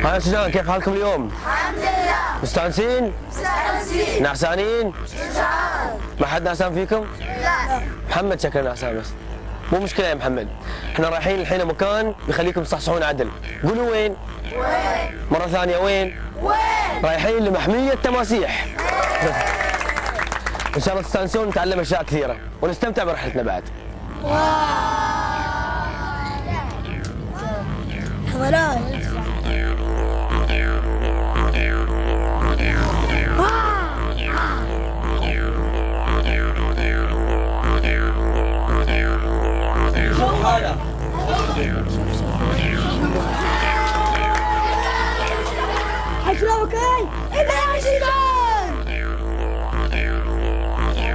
هاي شجان، كيف حالكم اليوم؟ الحمد لله. مستانسين؟ مستانسين. نعسانين؟ شجعان. ما حد نعسان فيكم؟ لا. محمد شكله نعسان بس. مو مشكلة يا محمد، احنا رايحين الحين مكان بيخليكم تصحصحون عدل. قولوا وين؟ وين؟ مرة ثانية وين؟ وين؟ رايحين لمحمية تماسيح. ان شاء الله تستانسون ونتعلم اشياء كثيرة ونستمتع برحلتنا بعد. حضرات.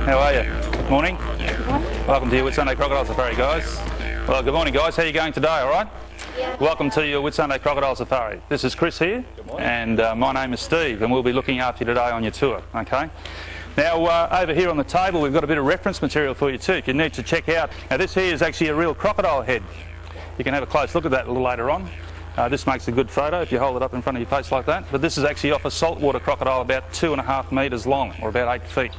How are you? Good morning. Welcome to your Whitsunday Crocodile Safari, guys. Well, good morning, guys. How are you going today, all right? Yeah. Welcome to your Whitsunday Crocodile Safari. This is Chris here, and my name is Steve, and we'll be looking after you today on your tour, okay? Now, over here on the table, we've got a bit of reference material for you too, if you need to check out. Now, this here is actually a real crocodile head. You can have a close look at that a little later on. This makes a good photo if you hold it up in front of your face like that. But this is actually off a saltwater crocodile about 2.5 metres long, or about 8 feet.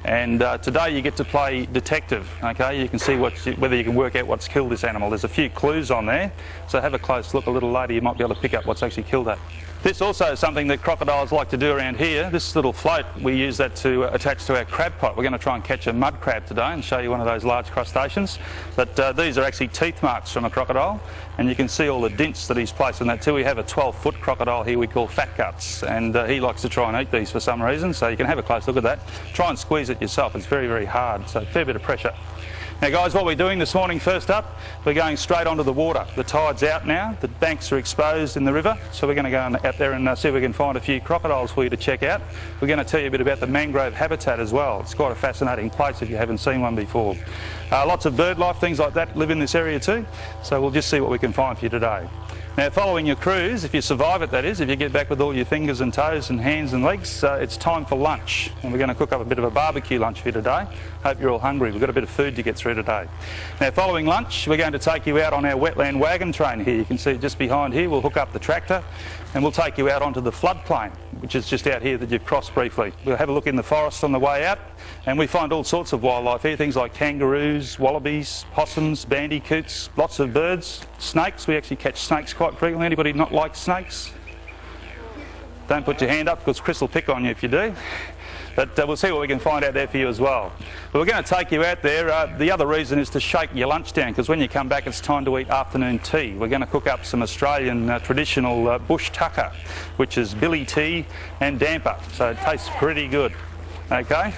And today you get to play detective, okay? You can see whether you can work out what's killed this animal. There's a few clues on there, so have a close look a little later. You might be able to pick up what's actually killed that. This also is something that crocodiles like to do around here. This little float, we use that to attach to our crab pot. We're going to try and catch a mud crab today and show you one of those large crustaceans. But these are actually teeth marks from a crocodile, and you can see all the dints that he's placed in that too. We have a 12-foot crocodile here we call Fat Guts, and he likes to try and eat these for some reason, so you can have a close look at that. Try and squeeze it yourself. It's very, very hard, so a fair bit of pressure. Now guys, what we're doing this morning, first up, we're going straight onto the water. The tide's out now, the banks are exposed in the river, so we're going to go out there and see if we can find a few crocodiles for you to check out. We're going to tell you a bit about the mangrove habitat as well. It's quite a fascinating place if you haven't seen one before. Lots of bird life, things like that, live in this area too, so we'll just see what we can find for you today. Now, following your cruise, if you survive it, that is, if you get back with all your fingers and toes and hands and legs, it's time for lunch. And we're going to cook up a bit of a barbecue lunch for you today. Hope you're all hungry. We've got a bit of food to get through today. Now, following lunch, we're going to take you out on our wetland wagon train here. You can see just behind here, we'll hook up the tractor and we'll take you out onto the floodplain, which is just out here that you've crossed briefly. We'll have a look in the forest on the way out, and we find all sorts of wildlife here, things like kangaroos, wallabies, possums, bandicoots, lots of birds, snakes. We actually catch snakes quite frequently. Anybody not like snakes? Don't put your hand up because Chris will pick on you if you do. But we'll see what we can find out there for you as well. But we're going to take you out there. The other reason is to shake your lunch down, because when you come back it's time to eat afternoon tea. We're going to cook up some Australian traditional bush tucker, which is billy tea and damper. So it tastes pretty good. Okay?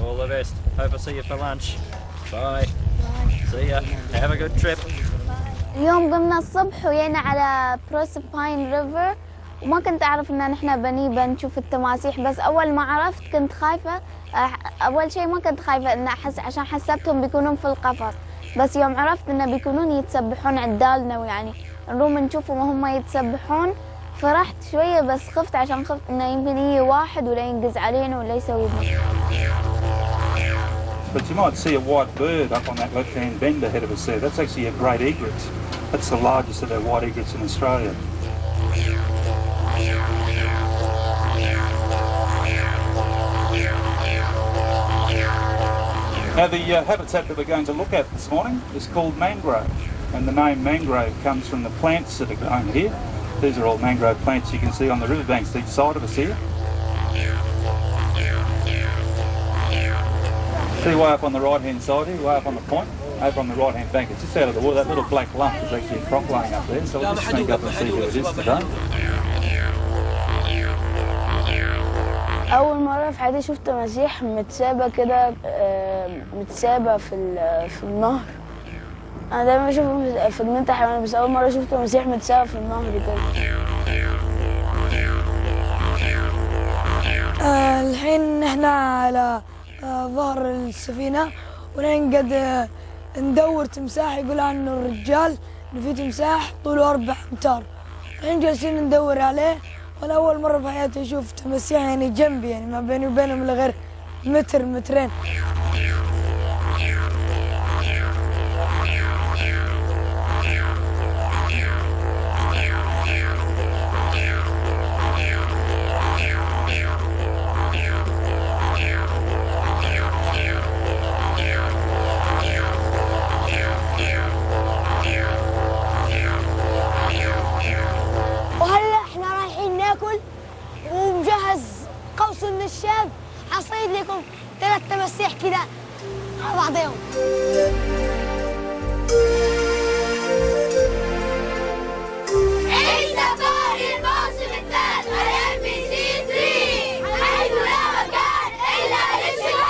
All the best. Hope I see you for lunch. Bye. See ya. Have a good trip. اليوم قمنا الصبح ويانا على بروسباين ريفر، وما كنت أعرف إن نحن بنشوف التماسيح، بس أول ما عرفت كنت خايفة. أول شيء ما كنت خايفة إن عشان حسبتهم بيكونون في القفص، بس يوم عرفت إن بيكونون يتسبحون عدالنا، ويعني نروم نشوفهم وهم يتسبحون، فرحت شوية، بس خفت عشان خفت إنه يمكن يجي واحد ولا ينقز علينا ولا يسوي بنا. But you might see a white bird up on that left-hand bend ahead of us there. That's actually a great egret. That's the largest of our white egrets in Australia. Now the habitat that we're going to look at this morning is called mangrove, and the name mangrove comes from the plants that are grown here. These are all mangrove plants you can see on the riverbanks each side of us here. See way up on the right-hand side here, way up on the point, over on the right-hand bank. It's just out of the water. That little black lump is actually a croc laying up there, so we'll just sneak up and see who it is today. أول مرة في حياتي شفت تماسيح متسابة كده، متسابة في النهر. أنا دايما بشوفهم في جنينة الحيوانات، بس أول مرة شفت تماسيح متسابة في النهر كده. الحين احنا على ظهر السفينة ونقعد ندور تمساح يقول عنه الرجال إنه في تمساح طوله 4 أمتار. الحين جالسين ندور عليه، وأنا أول مرة في حياتي أشوف تمساح يعني جنبي، يعني ما بيني وبينهم إلا غير متر مترين. كذا على بعضهم. سفاري الموسم الثالث على MBC3 حيث لا مكان إلا للشباب.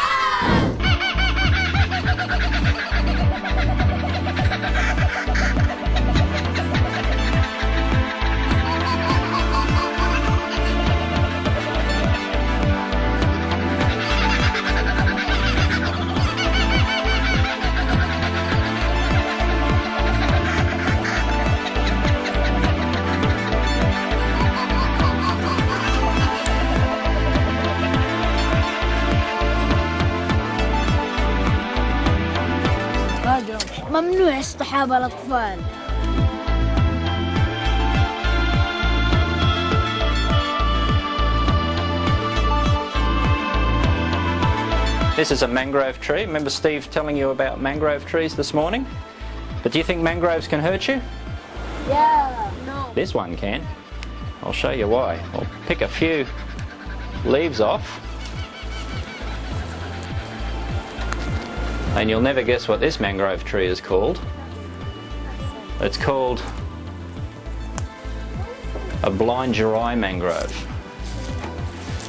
ممنوع اصطحاب الأطفال. This is a mangrove tree. Remember Steve telling you about mangrove trees this morning? But do you think mangroves can hurt you? Yeah. No. This one can. I'll show you why. I'll pick a few leaves off. And you'll never guess what this mangrove tree is called. It's called a blind your eye mangrove.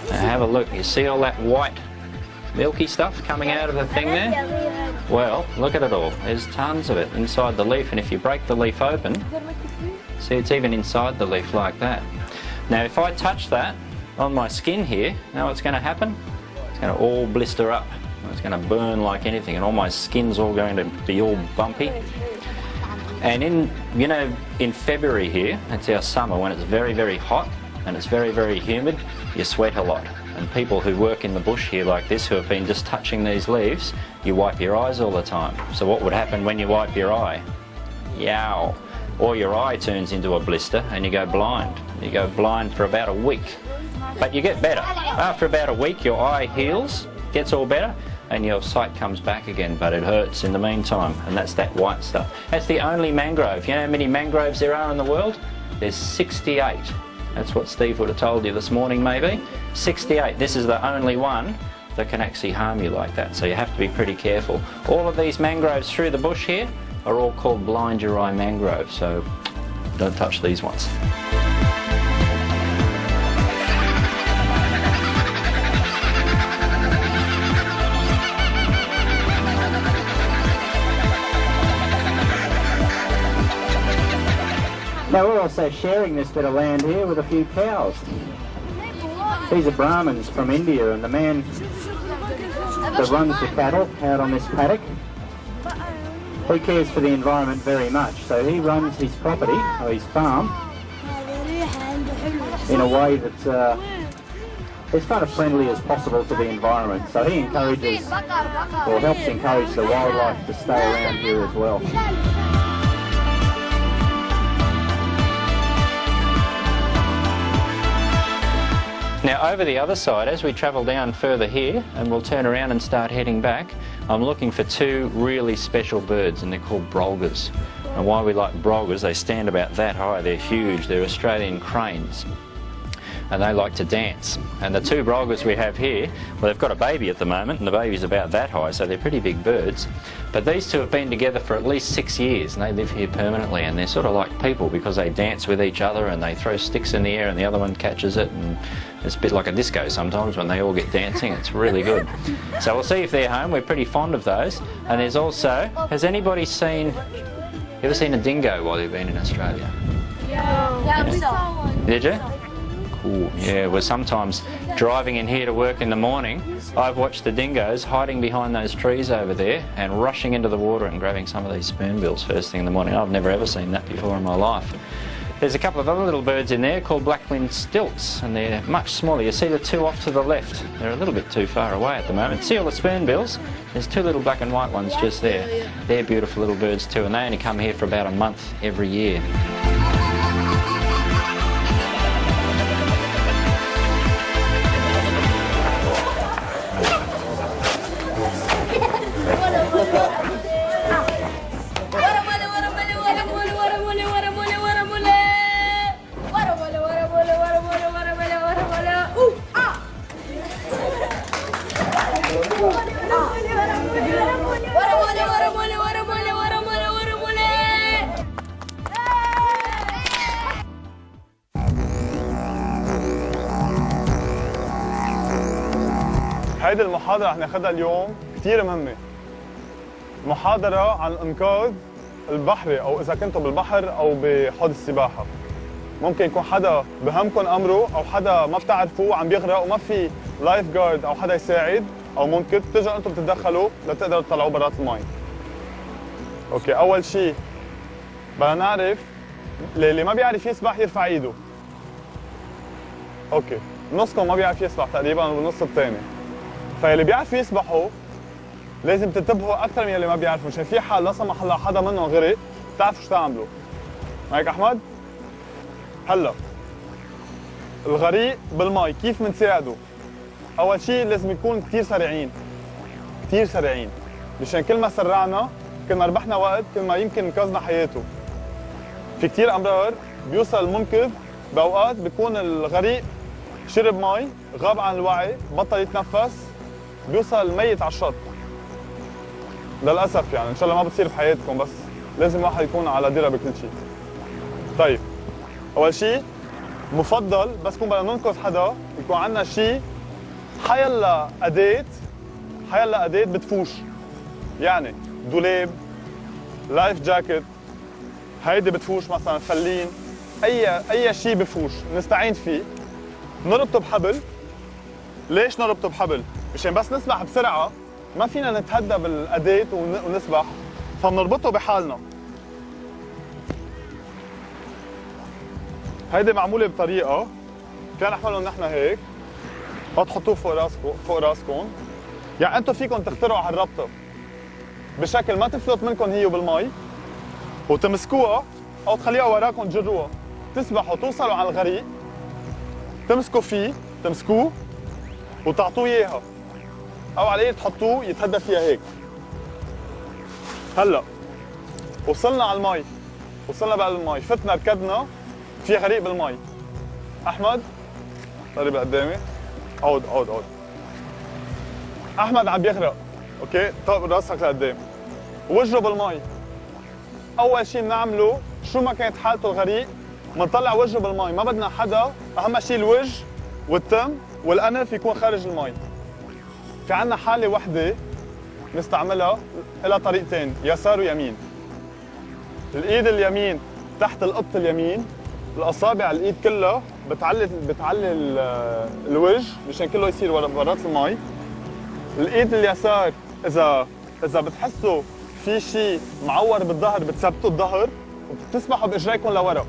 Now have a look. You see all that white milky stuff coming out of the thing there? Well, look at it all. There's tons of it inside the leaf, and if you break the leaf open, see, it's even inside the leaf like that. Now if I touch that on my skin here, now what's going to happen? It's going to all blister up. It's going to burn like anything, and all my skin's all going to be all bumpy. And in February here, it's our summer, when it's very, very hot and it's very, very humid, you sweat a lot. And people who work in the bush here like this, who have been just touching these leaves, you wipe your eyes all the time. So what would happen when you wipe your eye? Yow! Or your eye turns into a blister and you go blind. You go blind for about a week. But you get better. After about a week, your eye heals, gets all better, and your sight comes back again, but it hurts in the meantime, and that's that white stuff. That's the only mangrove. You know how many mangroves there are in the world? There's 68. That's what Steve would have told you this morning, maybe. 68. This is the only one that can actually harm you like that, so you have to be pretty careful. All of these mangroves through the bush here are all called blind your eye mangroves, so don't touch these ones. Now we're also sharing this bit of land here with a few cows. These are Brahmins from India, and the man that runs the cattle out on this paddock, he cares for the environment very much. So he runs his property, or his farm, in a way that's as kind of friendly as possible to the environment. So he encourages, or helps encourage the wildlife to stay around here as well. Now over the other side, as we travel down further here, and we'll turn around and start heading back, I'm looking for two really special birds, and they're called brolgas. And why we like brolgas, they stand about that high, they're huge, they're Australian cranes. And they like to dance. And the two brolgas we have here, well, they've got a baby at the moment, and the baby's about that high, so they're pretty big birds. But these two have been together for at least 6 years, and they live here permanently, and they're sort of like people because they dance with each other and they throw sticks in the air and the other one catches it, and it's a bit like a disco sometimes when they all get dancing. It's really good. So we'll see if they're home. We're pretty fond of those. And there's also, has anybody seen, you ever seen a dingo while you've been in Australia? Yeah, we saw one. Did you? Cool. Yeah, we're sometimes driving in here to work in the morning. I've watched the dingoes hiding behind those trees over there and rushing into the water and grabbing some of these spoonbills first thing in the morning. I've never ever seen that before in my life. There's a couple of other little birds in there called black-winged stilts, and they're much smaller. You see the two off to the left. They're a little bit too far away at the moment. See all the spoonbills? There's two little black and white ones just there. They're beautiful little birds too, and they only come here for about a month every year. المحاضرة رح ناخذها اليوم كثير مهمة. محاضرة عن الإنقاذ البحري، أو إذا كنتوا بالبحر أو بحوض السباحة. ممكن يكون حدا بهمكم أمره أو حدا ما بتعرفوه عم بيغرق وما في لايف جارد أو حدا يساعد أو منقذ، بتجوا أنتم بتتدخلوا لتقدروا تطلعوه برات المي. أوكي، أول شيء بدنا نعرف اللي ما بيعرف يسبح يرفع إيده. أوكي، نصكم ما بيعرف يسبح تقريبا والنص الثاني. فاللي بيعرفوا يسبحوا لازم تنتبهوا أكثر من اللي ما بيعرفوا، مشان في حال لا سمح الله حدا منهم غرق بتعرفوا شو تعملوا. معك أحمد؟ هلا الغريق بالمي كيف بنساعده؟ أول شيء لازم يكون كثير سريعين، كثير سريعين، مشان كل ما سرعنا كل ما ربحنا وقت كل ما يمكن انقذنا حياته. في كثير أمرار بيوصل المنقذ بأوقات بيكون الغريق شرب مي، غاب عن الوعي، بطل يتنفس، بيوصل ميت على الشط. للأسف يعني إن شاء الله ما بتصير بحياتكم، بس لازم الواحد يكون على دراية بكل شيء. طيب، أول شيء مفضل بس يكون بدنا ننقذ حدا يكون عندنا شيء حيلا أداة بتفوش، يعني دولاب، لايف جاكيت، هيدي بتفوش مثلا، فلين، أي شيء بفوش نستعين فيه. نربطه بحبل. ليش نربطه بحبل؟ مشان بس نسبح بسرعة ما فينا نتهدى بالأداة ونسبح، فبنربطه بحالنا. هيدي معمولة بطريقة فينا نحملهم نحن هيك، وتحطوه فوق راسكم. يعني انتم فيكم تخترعوا هالربطة بشكل ما تفلت منكم هي بالمي، وتمسكوها او تخليها وراكم تجروها، تسبحوا توصلوا على الغريق، تمسكوا فيه، تمسكوه وتعطوه اياها، او على تحطوه يتهدى فيها هيك. هلا وصلنا على المي، وصلنا بقى المي، فتنا ركضنا، في غريق بالمي. احمد قريب لقدامي، عود. احمد عم بيغرق، اوكي؟ طب راسك لقدام، وجهه بالمي. اول شيء بنعمله شو ما كانت حالته الغريق بنطلع وجهه بالمي، ما بدنا حدا، اهم شيء الوجه والتم والانف يكون خارج المي. في عندنا حاله وحده نستعملها، لها طريقتين، يسار ويمين. الايد اليمين تحت القط اليمين، الاصابع الايد كلها بتعلي الوجه مشان كله يصير ورات المي. الايد اليسار اذا بتحسوا في شيء معور بالظهر بتثبتوا الظهر وبتسمحوا باجريكم لورا.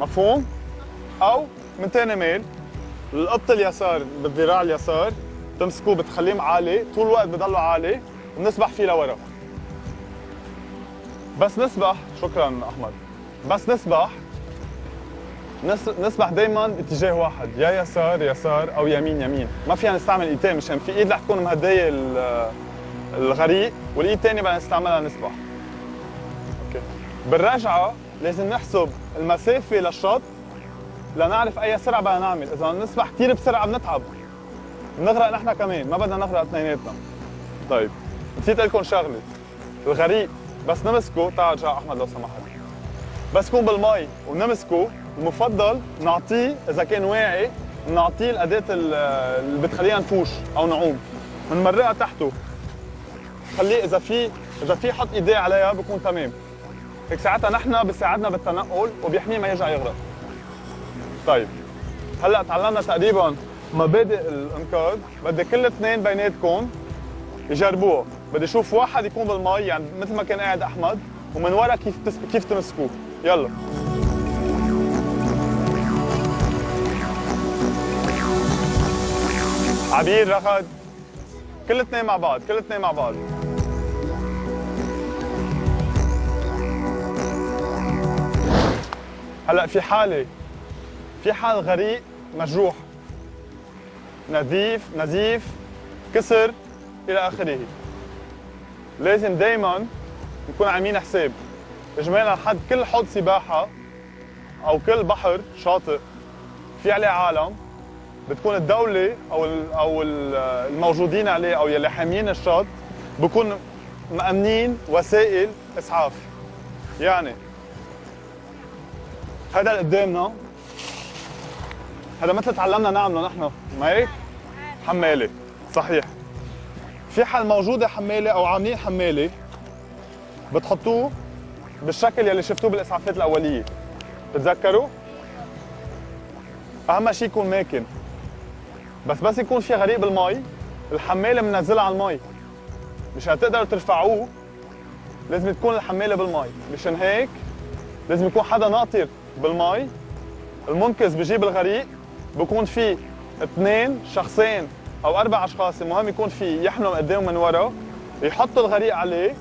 مفهوم؟ او من ثاني ميل القط اليسار بالذراع اليسار تمسكوه بتخليه عالي طول الوقت، بضله عالي وبنسبح فيه لورا. بس نسبح، شكرا احمد، بس نسبح دائما اتجاه واحد، يا يسار او يمين. ما فينا نستعمل ايدين مشان في ايد رح تكون مهديه الغريق والايد الثانيه بدنا نستعملها نسبح. اوكي. بالرجعه لازم نحسب المسافه للشط لنعرف اي سرعه بدنا نعمل، اذا نسبح كثير بسرعه بنتعب، بنغرق نحن كمان، ما بدنا نغرق اثنيناتنا. طيب، نسيت لكم شغله، الغريق بس نمسكه، تعال ارجع احمد لو سمحت. بس يكون بالمي ونمسكه، المفضل نعطيه اذا كان واعي، نعطيه الاداه اللي بتخلينا نفوش او نعوم، بنمرقها تحته، خليه اذا في حط ايديه عليها بكون تمام. هيك ساعتها نحن بيساعدنا بالتنقل وبيحميه ما يرجع يغرق. طيب، هلا تعلمنا تقريبا مبادئ الانقاذ، بدي كل اثنين بيناتكم يجربوها، بدي اشوف واحد يكون بالمي يعني مثل ما كان قاعد احمد، ومن ورا كيف تمسكوه. يلا. عبير، رغد، كل اثنين مع بعض. هلا في حال غريق مجروح، نزيف، كسر الى اخره. لازم دائما نكون عاملين حساب اجمالا حد كل حوض سباحه او كل بحر شاطئ في عليه عالم، بتكون الدوله او الموجودين عليه او يلي حاميين الشط بكون مأمنين وسائل اسعاف. يعني هذا اللي قدامنا، هذا مثل تعلمنا نعمله نحن، ما هيك؟ حمالة، صحيح. في حل موجودة حمالة أو عاملين حمالة بتحطوه بالشكل يلي شفتوه بالإسعافات الأولية. بتذكروا؟ أهم شيء يكون ماكن. بس يكون في غريق بالمي، الحمالة منزلها على المي. مش هتقدروا ترفعوه، لازم تكون الحمالة بالمي. مشان هيك لازم يكون حدا ناطر بالمي، المنقذ بجيب الغريق، بكون في 2 شخصين أو 4 أشخاص، المهم يكون في يحملوا من قدام ومن ورا، يحطوا الغريق عليه،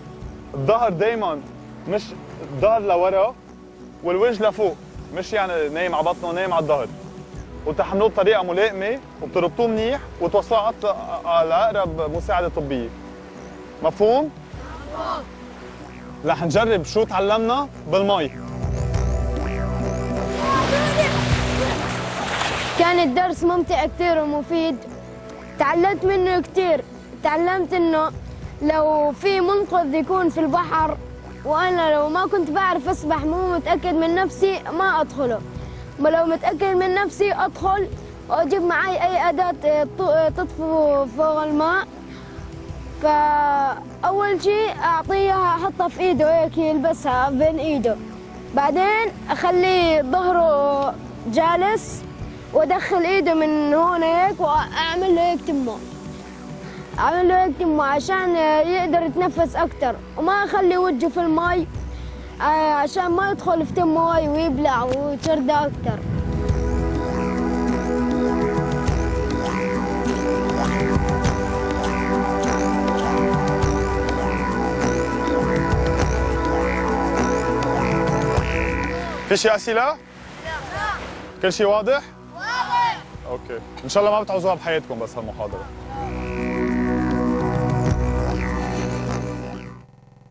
الظهر دايما مش الظهر لورا والوجه لفوق، مش يعني نايم على بطنه ونايم على الظهر. وتحملوه بطريقة ملائمة وبتربطوه منيح وتوصلوه على أقرب مساعدة طبية. مفهوم؟ رح نجرب شو تعلمنا بالمي. كان الدرس ممتع كتير ومفيد، تعلمت منه كتير. تعلمت انه لو في منقذ يكون في البحر وانا لو ما كنت بعرف اسبح مو متأكد من نفسي ما ادخله، ولو متأكد من نفسي ادخل واجيب معي اي اداة تطفو فوق الماء. فاول شيء اعطيها احطها في ايده هيك يلبسها بين ايده، بعدين اخليه ظهره جالس وادخل ايده من هون هيك واعمل له هيك تمه، اعمل له هيك تمه عشان يقدر يتنفس اكثر، وما اخلي وجهه في المي عشان ما يدخل في تمه مي ويبلع ويتردى اكثر. في شي أسئلة؟ لا. كل شي واضح؟ واضح. اوكي، ان شاء الله ما بتعوزوها بحياتكم بس هالمحاضرة.